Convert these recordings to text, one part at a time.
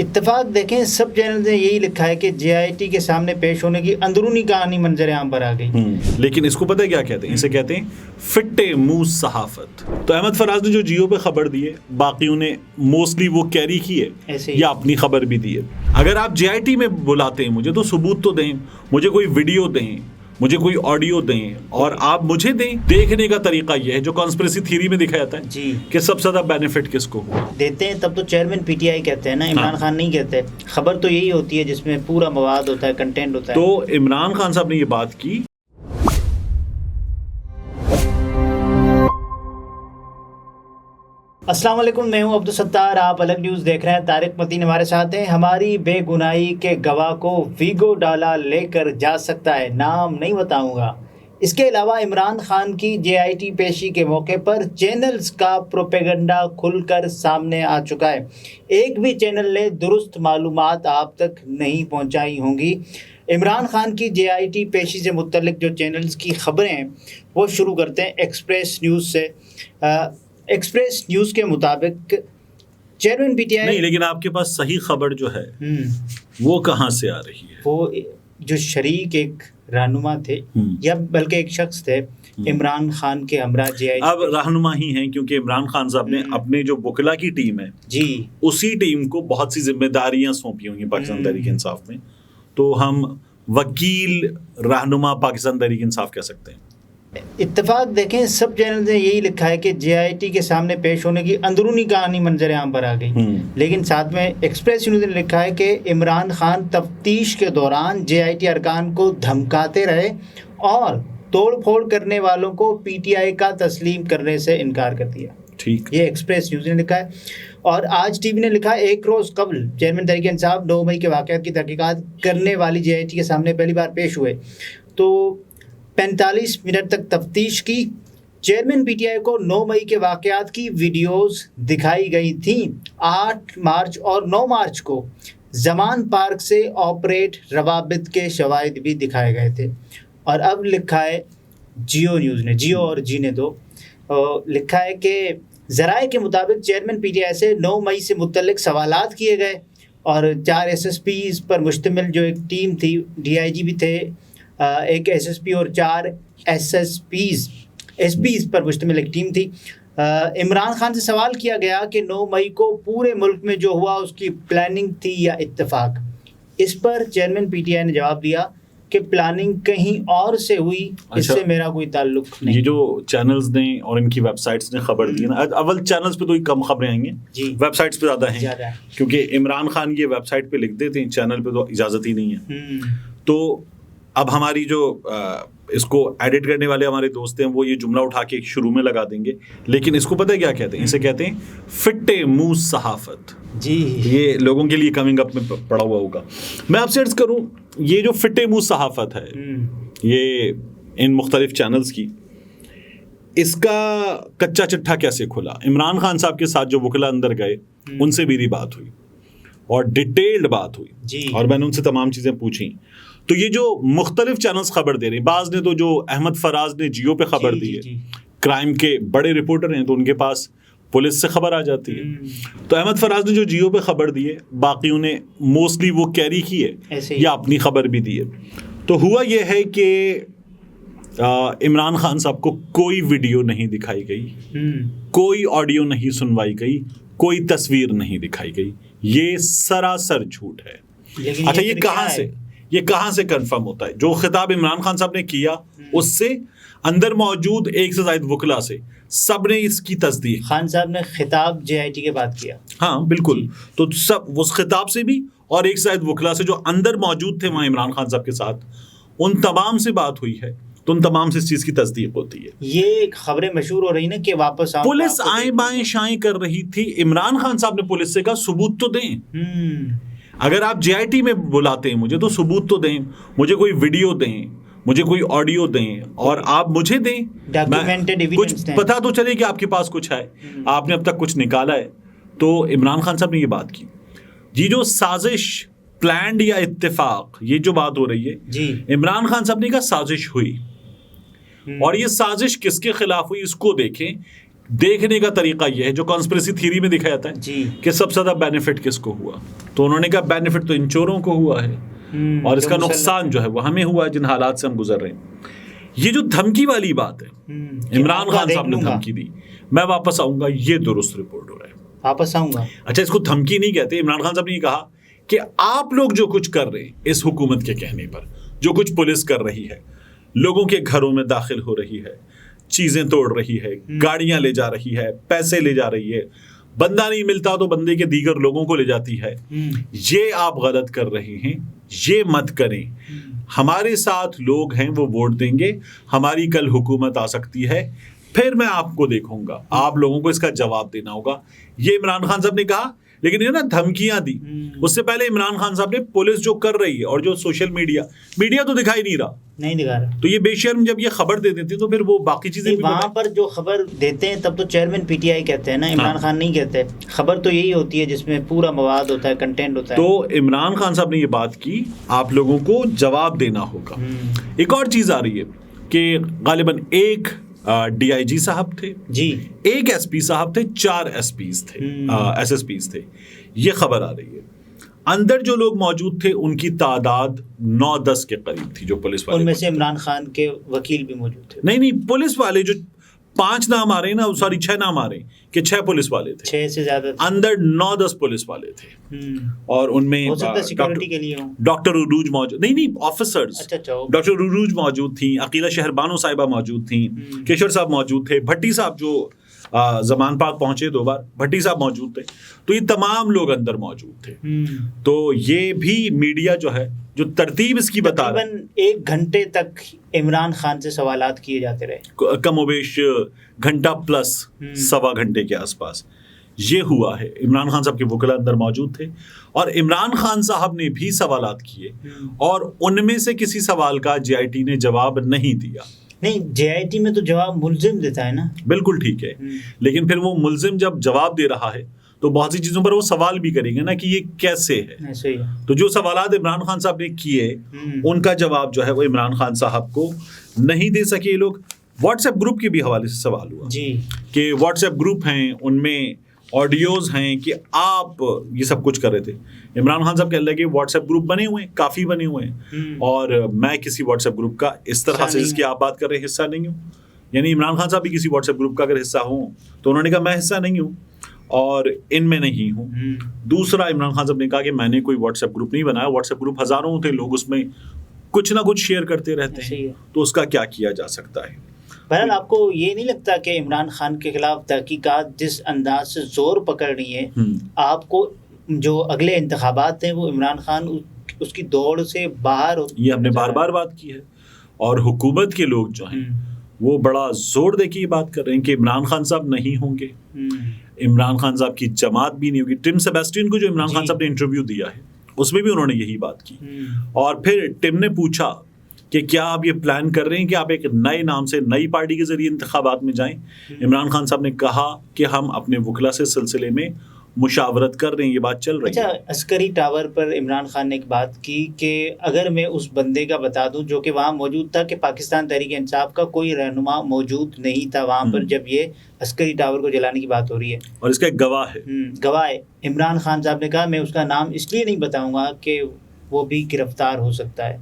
اتفاق دیکھیں سب چینل نے یہی لکھا ہے کہ جے آئی ٹی کے سامنے پیش ہونے کی اندرونی کہانی منظر عام پر آ گئی. لیکن اس کو پتہ ہے کیا کہتے ہیں؟ اسے کہتے ہیں فٹے منہ صحافت. تو احمد فراز نے جو جیو پہ خبر دی ہے باقیوں نے موسٹلی وہ کیری کی ہے یا اپنی خبر بھی دی ہے. اگر آپ جے آئی ٹی میں بلاتے ہیں مجھے تو ثبوت تو دیں, مجھے کوئی ویڈیو دیں, مجھے کوئی آڈیو دیں, اور آپ مجھے دیں. دیکھنے کا طریقہ یہ ہے جو کانسپریسی تھیوری میں دکھایا جاتا ہے جی کہ سب سے زیادہ بینیفٹ کس کو ہوا دیتے ہیں. تب تو چیئرمین پی ٹی آئی کہتے ہیں نا, عمران خان نہیں کہتے. خبر تو یہی ہوتی ہے جس میں پورا مواد ہوتا ہے, کنٹینٹ ہوتا ہے. تو عمران خان صاحب نے یہ بات کی. السلام علیکم, میں ہوں عبدالستار, آپ الگ نیوز دیکھ رہے ہیں. طارق متین ہمارے ساتھ ہیں. ہماری بے گناہی کے گواہ کو ویگو ڈالا لے کر جا سکتا ہے, نام نہیں بتاؤں گا. اس کے علاوہ عمران خان کی جے آئی ٹی پیشی کے موقع پر چینلز کا پروپیگنڈا کھل کر سامنے آ چکا ہے. ایک بھی چینل نے درست معلومات آپ تک نہیں پہنچائی ہوں گی. عمران خان کی جے آئی ٹی پیشی سے متعلق جو چینلز کی خبریں ہیں وہ شروع کرتے ہیں ایکسپریس نیوز سے. ایکسپریس نیوز کے مطابق چیئرمین پی ٹی آئی نہیں, لیکن آپ کے پاس صحیح خبر جو ہے وہ کہاں سے آ رہی ہے؟ وہ جو شریک ایک رہنما تھے یا بلکہ ایک شخص تھے عمران خان کے ہمراہ جے آئی ٹی. اب رہنما ہی ہیں کیونکہ عمران خان صاحب نے اپنے جو وکلا کی ٹیم ہے جی اسی ٹیم کو بہت سی ذمہ داریاں سونپی ہوئی ہیں پاکستان تحریک انصاف میں. تو ہم وکیل رہنما پاکستان تحریک انصاف کہہ سکتے ہیں. اتفاق دیکھیں سب چینل نے یہی لکھا ہے کہ جے آئی ٹی کے سامنے پیش ہونے کی اندرونی کہانی منظر عام پر آ گئی. لیکن ساتھ میں ایکسپریس نیوز نے لکھا ہے کہ عمران خان تفتیش کے دوران جے آئی ٹی ارکان کو دھمکاتے رہے اور توڑ پھوڑ کرنے والوں کو پی ٹی آئی کا تسلیم کرنے سے انکار کر دیا. ٹھیک, یہ ایکسپریس نیوز نے لکھا ہے. اور آج ٹی وی نے لکھا ہے ایک روز قبل چیئرمین تحریک انصاف 9 مئی کے واقعات کی تحقیقات کرنے والی جے آئی ٹی کے سامنے پہلی بار پیش ہوئے تو 45 منٹ تک تفتیش کی. چیئرمین پی ٹی آئی کو 9 مئی کے واقعات کی ویڈیوز دکھائی گئی تھیں. 8 مارچ اور 9 مارچ کو زمان پارک سے آپریٹ روابط کے شواہد بھی دکھائے گئے تھے. اور اب لکھا ہے جیو نیوز نے, جیو اور جی نے تو لکھا ہے کہ ذرائع کے مطابق چیئرمین پی ٹی آئی سے 9 مئی سے متعلق سوالات کیے گئے اور 4 ایس ایس پیز پر مشتمل جو ایک ٹیم تھی, ڈی آئی جی بھی تھے, ایک ایس ایس پی اور 4 ایس پیز پر مشتمل ایک ٹیم تھی. عمران خان سے سوال کیا گیا کہ 9 مئی کو پورے ملک میں جو ہوا اس کی پلاننگ تھی یا اتفاق. اس پر چیئرمین پی ٹی آئی نے جواب دیا کہ پلاننگ کہیں اور سے ہوئی, اس سے میرا کوئی تعلق نہیں. یہ جو چینلز نے اور ان کی ویب سائٹس نے خبر دی نا, اول چینلز پہ تو کم خبریں آئیں گی جی, ویب سائٹس پہ زیادہ ہیں کیونکہ عمران خان یہ ویب سائٹ پہ لکھ دیتے ہیں, چینل پہ تو اجازت ہی نہیں ہے. تو اب ہماری جو اس کو ایڈٹ کرنے والے ہمارے دوست ہیں وہ یہ جملہ اٹھا کے شروع میں لگا دیں گے, لیکن اس کو پتہ ہے کیا کہتے ہیں؟ اسے کہتے ہیں فٹے منہ صحافت. جی یہ لوگوں کے لیے کمنگ اپ میں پڑا ہوا ہوگا. میں آپ سے عرض کروں, یہ جو فٹے منہ صحافت ہے یہ ان مختلف چینلز کی, اس کا کچا چٹھا کیسے کھلا؟ عمران خان صاحب کے ساتھ جو وکلا اندر گئے ان سے میری بات ہوئی اور ڈیٹیلڈ بات ہوئی اور میں نے ان سے تمام چیزیں پوچھیں. تو یہ جو مختلف چینلز خبر دے رہے ہیں, بعض نے تو جو احمد فراز نے جیو پہ خبر دی ہے, کرائم کے بڑے رپورٹر ہیں تو ان کے پاس پولیس سے خبر آ جاتی ہے. تو احمد فراز نے جو جیو پہ خبر دی ہے باقیوں نے موسٹلی وہ کیری کی ہے یا اپنی خبر بھی دی ہے. تو ہوا یہ ہے کہ عمران خان صاحب کو کوئی ویڈیو نہیں دکھائی گئی, کوئی آڈیو نہیں سنوائی گئی, کوئی تصویر نہیں دکھائی گئی. یہ سراسر جھوٹ ہے. اچھا یہ کہاں سے کنفرم ہوتا ہے؟ جو خطاب عمران خان صاحب نے کیا اس سے اندر موجود ایک سے زائد وکلا سے سب نے اس کی تصدیق. خان صاحب نے خطاب جے آئی ٹی کے بعد کیا. ہاں بالکل. تو سب اس خطاب سے بھی اور ایک سے زائد وکلا سے جو اندر موجود تھے وہاں عمران خان صاحب کے ساتھ, ان تمام سے بات ہوئی ہے تو ان تمام سے اس چیز کی تصدیق ہوتی ہے. یہ خبریں مشہور ہو رہی نا کہ واپس پولیس آئیں بائیں شائیں کر رہی تھی. عمران خان صاحب نے پولیس سے کہا ثبوت تو دیں. اگر آپ جے آئی ٹی میں بلاتے ہیں مجھے تو ثبوت تو دیں, مجھے کوئی ویڈیو دیں, مجھے کوئی آڈیو دیں, اور آپ مجھے دیں کچھ پتہ تو چلے کہ آپ کے پاس کچھ ہے, آپ نے اب تک کچھ نکالا ہے. تو عمران خان صاحب نے یہ بات کی. یہ جو سازش پلانڈ یا اتفاق یہ جو بات ہو رہی ہے, عمران خان صاحب نے کہا سازش ہوئی, اور یہ سازش کس کے خلاف ہوئی اس کو دیکھیں. دیکھنے کا طریقہ یہ ہے جو کانسپریسی تھیوری میں دکھا جاتا ہے جی کہ سب سے زیادہ بینیفٹ کس کو ہوا, تو انہوں نے کہا بینیفٹ تو ان چوروں کو ہوا ہے اور اس کا نقصان جو ہے وہ ہمیں ہوا ہے جن حالات سے ہم گزر رہے ہیں. یہ جو دھمکی والی بات ہے عمران خان صاحب نے دھمکی دی میں واپس آؤں گا, یہ درست رپورٹ ہو رہا ہے. واپس آؤں گا, اچھا اس کو دھمکی نہیں کہتے. عمران خان صاحب نے یہ کہا کہ آپ لوگ جو کچھ کر رہے ہیں اس حکومت کے کہنے پر, جو کچھ پولیس کر رہی ہے, لوگوں کے گھروں میں داخل ہو رہی ہے, چیزیں توڑ رہی ہے, گاڑیاں لے جا رہی ہے, پیسے لے جا رہی ہے, بندہ نہیں ملتا تو بندے کے دیگر لوگوں کو لے جاتی ہے, یہ آپ غلط کر رہے ہیں, یہ مت کریں. ہمارے ساتھ لوگ ہیں وہ ووٹ دیں گے, ہماری کل حکومت آ سکتی ہے, پھر میں آپ کو دیکھوں گا, آپ لوگوں کو اس کا جواب دینا ہوگا. یہ عمران خان صاحب نے کہا. لیکن یہ نا دھمکیاں دی. اس سے پہلے عمران خان صاحب نے پولیس جو کر رہی ہے اور جو سوشل میڈیا تو دکھائی نہیں رہا, نہیں دکھا رہا, تو یہ بے شرم جب یہ خبر دے دیتے تو پھر وہ باقی چیزیں وہاں پر جو خبر دیتے ہیں تب تو چیئرمین پی ٹی آئی کہتے ہیں نا, عمران خان نہیں کہتے. خبر تو یہی ہوتی ہے جس میں پورا مواد ہوتا ہے, کنٹینٹ ہوتا ہے. تو عمران خان صاحب نے یہ بات کی, آپ لوگوں کو جواب دینا ہوگا. ایک اور چیز آ رہی ہے کہ غالباً ایک ڈی آئی جی صاحب تھے جی, ایک ایس پی صاحب تھے, 4 ایس پیز تھے, ایس ایس پیز تھے. یہ خبر آ رہی ہے اندر جو لوگ موجود تھے ان کی تعداد 9-10 کے قریب تھی جو پولیس والے. ان میں سے عمران خان کے وکیل بھی موجود تھے. نہیں پولیس والے جو 5 نام آ رہے ہیں نا, سوری 6 نام آ رہے ہیں کہ 6 پولیس والے تھے, 6 سے زیادہ اندر 9-10 پولیس والے تھے. اور ان میں سیکورٹی کے لیے ڈاکٹر عروج موجود, نہیں آفیسرز, ڈاکٹر عروج موجود تھیں, عقیلہ شہربانو صاحبہ موجود تھیں, کیشور صاحب موجود تھے, بھٹی صاحب جو زمان پاک پہنچے 2 بار, بھٹی صاحب موجود تھے. تو یہ تمام لوگ اندر موجود تھے. تو یہ بھی میڈیا جو ہے جو ترتیب اس کی بتا رہا ہے, 1 گھنٹے تک عمران خان سے سوالات کیے جاتے رہے, کم و بیش گھنٹا پلس 1.25 گھنٹے کے آس پاس یہ ہوا ہے. عمران خان صاحب کے وکلا اندر موجود تھے اور عمران خان صاحب نے بھی سوالات کیے اور ان میں سے کسی سوال کا جے آئی ٹی نے جواب نہیں دیا. نہیں, جے آئی ٹی میں تو جواب ملزم دیتا ہے نا. بالکل ٹھیک ہے, لیکن پھر وہ ملزم جب جواب دے رہا ہے تو بہت سی چیزوں پر وہ سوال بھی کریں گے نا کہ یہ کیسے ہے. تو جو سوالات عمران خان صاحب نے کیے ان کا جواب جو ہے وہ عمران خان صاحب کو نہیں دے سکے. لوگ واٹس ایپ گروپ کے بھی حوالے سے سوال ہوا جی کہ واٹس ایپ گروپ ہیں, ان میں آڈیوز ہیں کہ آپ یہ سب کچھ کر رہے تھے. عمران خان صاحب کہنے لگے واٹس ایپ گروپ بنے ہوئے ہیں, کافی بنے ہوئے ہیں, اور میں کسی واٹس ایپ گروپ کا اس طرح سے جس کی آپ بات کر رہے ہیں حصہ نہیں ہوں. یعنی عمران خان صاحب بھی کسی واٹس ایپ گروپ کا اگر حصہ ہوں تو انہوں نے کہا میں حصہ نہیں ہوں اور ان میں نہیں ہوں. دوسرا عمران خان صاحب نے کہا کہ میں نے کوئی واٹس ایپ گروپ نہیں بنایا, واٹس ایپ گروپ ہزاروں تھے, لوگ اس میں کچھ نہ کچھ شیئر کرتے رہتے ہیں, تو اس کا کیا کیا جا سکتا ہے. بہرحال آپ کو یہ نہیں لگتا کہ عمران خان کے خلاف تحقیقات جس انداز سے زور پکڑ رہی ہے, آپ کو جو اگلے انتخابات ہیں وہ عمران خان اس کی دوڑ سے باہر یہ ہم نے بار بار بات کی ہے, اور حکومت کے لوگ جو ہیں وہ بڑا زور دے کے یہ بات کر رہے ہیں کہ عمران خان صاحب نہیں ہوں گے, عمران خان صاحب کی جماعت بھی نہیں ہوگی. ٹم سیباسٹین کو جو عمران خان صاحب نے انٹرویو دیا ہے اس میں بھی انہوں نے یہی بات کی, اور پھر ٹم نے پوچھا کہ کیا آپ یہ پلان کر رہے ہیں کہ آپ ایک نئے نام سے نئی پارٹی کے ذریعے انتخابات میں جائیں. عمران خان صاحب نے کہا کہ ہم اپنے وکلا سے سلسلے میں مشاورت کر رہے ہیں, یہ بات چل رہی ہے. اچھا, عسکری ٹاور پر عمران خان نے ایک بات کی کہ اگر میں اس بندے کا بتا دوں جو کہ وہاں موجود تھا, کہ پاکستان تحریک انصاف کا کوئی رہنما موجود نہیں تھا وہاں پر جب یہ عسکری ٹاور کو جلانے کی بات ہو رہی ہے, اور اس کا ایک گواہ ہے. گواہ ہے. عمران خان صاحب نے کہا میں اس کا نام اس لیے نہیں بتاؤں گا کہ وہ بھی گرفتار ہو سکتا ہے.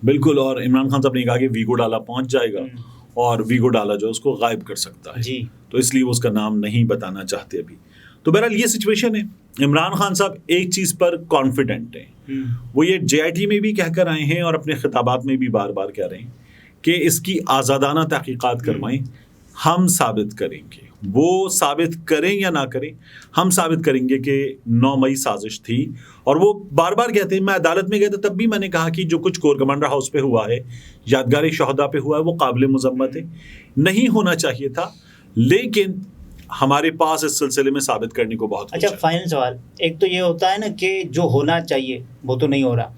بالکل, اور عمران خان صاحب نے کہا کہ ویگو ڈالا پہنچ جائے گا اور ویگو ڈالا جو اس کو غائب کر سکتا ہے جی, تو اس لیے وہ اس کا نام نہیں بتانا چاہتے ابھی. تو بہرحال یہ سچویشن ہے. عمران خان صاحب ایک چیز پر کانفیڈنٹ ہیں, وہ یہ جے آئی ٹی میں بھی کہہ کر آئے ہیں اور اپنے خطابات میں بھی بار بار کہہ رہے ہیں کہ اس کی آزادانہ تحقیقات کروائیں, ہم ثابت کریں گے. وہ ثابت کریں یا نہ کریں, ہم ثابت کریں گے کہ 9 مئی سازش تھی. اور وہ بار بار کہتے ہیں, میں عدالت میں گیا تھا تب بھی میں نے کہا کہ جو کچھ کور کمانڈر ہاؤس پہ ہوا ہے, یادگار شہداء پہ ہوا ہے, وہ قابل مذمت ہے, نہیں ہونا چاہیے تھا, لیکن ہمارے پاس اس سلسلے میں ثابت کرنے کو بہت. اچھا, فائنل سوال ایک تو یہ ہوتا ہے نا کہ جو ہونا چاہیے وہ تو نہیں ہو رہا.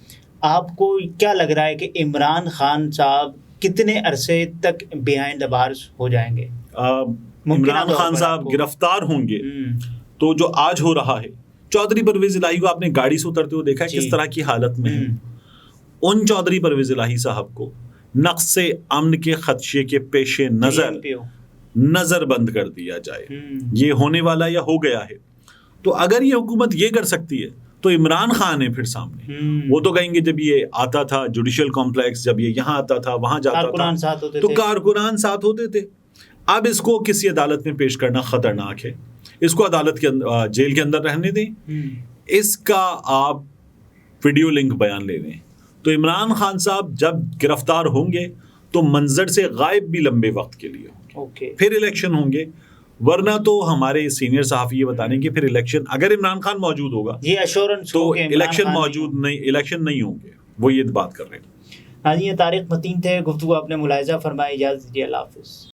آپ کو کیا لگ رہا ہے کہ عمران خان صاحب کتنے عرصے تک بیہائنڈ دا بارز ہو جائیں گے؟ عمران خان صاحب گرفتار ہوں گے تو جو آج ہو رہا ہے, چودھری پرویز الہی کو آپ نے گاڑی سے اترتے ہوئے دیکھا ہے کس طرح کی حالت میں ہے. ان چودھری پرویز الہی صاحب کو نقص امن کے خدشے کے پیش نظر نظر بند کر دیا جائے. یہ ہونے والا یا ہو گیا ہے. تو اگر یہ حکومت یہ کر سکتی ہے تو عمران خان ہے پھر سامنے. وہ تو کہیں گے جب یہ آتا تھا جوڈیشل کمپلیکس، جب یہ یہاں آتا تھا وہاں جاتا تھا تو کارکنان ساتھ ہوتے تھے. اب اس کو کسی عدالت میں پیش کرنا خطرناک ہے. اس کو عدالت کے جیل کے اندر رہنے دیں. اس کا آپ ویڈیو لنک بیان لے لیں. تو عمران خان صاحب جب گرفتار ہوں گے تو منظر سے غائب بھی لمبے وقت کے لیے ہوں گے. پھر الیکشن ہوں گے. ورنہ تو ہمارے سینئر صحافی یہ بتانے کہ پھر الیکشن اگر عمران خان موجود ہوگا یہ ایشورنس تو الیکشن موجود نہیں، الیکشن نہیں ہوں گے. وہ یہ بات کر رہے ہیں. ہاں جی، یہ طارق متین تھے. گفتگو آپ نے ملاحظہ فرمائی. اجازت دیجیے، اللہ حافظ.